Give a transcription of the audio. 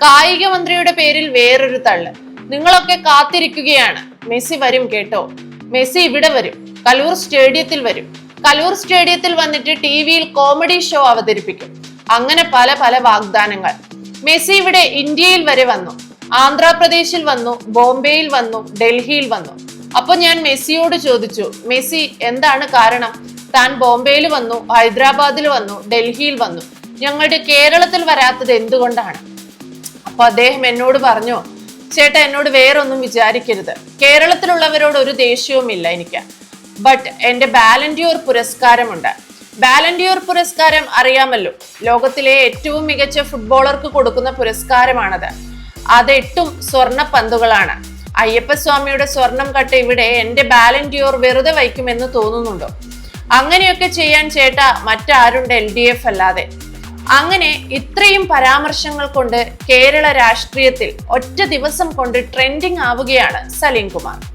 കായിക മന്ത്രിയുടെ പേരിൽ വേറൊരു തള്ള്. നിങ്ങളൊക്കെ കാത്തിരിക്കുകയാണ്. മെസ്സി വരും കേട്ടോ, മെസ്സി ഇവിടെ വരും, കലൂർ സ്റ്റേഡിയത്തിൽ വരും, കലൂർ സ്റ്റേഡിയത്തിൽ വന്നിട്ട് ടിവിയിൽ കോമഡി ഷോ അവതരിപ്പിക്കും. അങ്ങനെ പല പല വാഗ്ദാനങ്ങൾ. മെസ്സി ഇവിടെ ഇന്ത്യയിൽ വരെ വന്നു, ആന്ധ്രാപ്രദേശിൽ വന്നു, ബോംബെയിൽ വന്നു, ഡൽഹിയിൽ വന്നു. അപ്പൊ ഞാൻ മെസ്സിയോട് ചോദിച്ചു, മെസ്സി എന്താണ് കാരണം? താൻ ബോംബെയിൽ വന്നു, ഹൈദരാബാദിൽ വന്നു, ഡൽഹിയിൽ വന്നു, ഞങ്ങളുടെ കേരളത്തിൽ വരാത്തത് എന്തുകൊണ്ടാണ്? അപ്പൊ അദ്ദേഹം എന്നോട് പറഞ്ഞു, ചേട്ടാ എന്നോട് വേറൊന്നും വിചാരിക്കരുത്, കേരളത്തിലുള്ളവരോട് ഒരു ദേഷ്യവും ഇല്ല എനിക്ക്. ബട്ട് എന്റെ ബാലൻഡിയോർ പുരസ്കാരമുണ്ട്. ബാലൻഡിയോർ പുരസ്കാരം അറിയാമല്ലോ, ലോകത്തിലെ ഏറ്റവും മികച്ച ഫുട്ബോളർക്ക് കൊടുക്കുന്ന പുരസ്കാരമാണത്. അത് 8 സ്വർണ്ണ പന്തുകളാണ്. അയ്യപ്പസ്വാമിയുടെ സ്വർണം കട്ട് ഇവിടെ എന്റെ ബാലൻഡിയോർ വെറുതെ വയ്ക്കുമെന്ന് തോന്നുന്നുണ്ടോ? അങ്ങനെയൊക്കെ ചെയ്യാൻ ചേട്ടാ മറ്റാരുണ്ട് LDF അല്ലാതെ? അങ്ങനെ ഇത്രയും പരാമർശങ്ങൾ കൊണ്ട് കേരള രാഷ്ട്രീയത്തിൽ ഒറ്റ ദിവസം കൊണ്ട് ട്രെൻഡിങ് ആവുകയാണ് സലീം കുമാർ.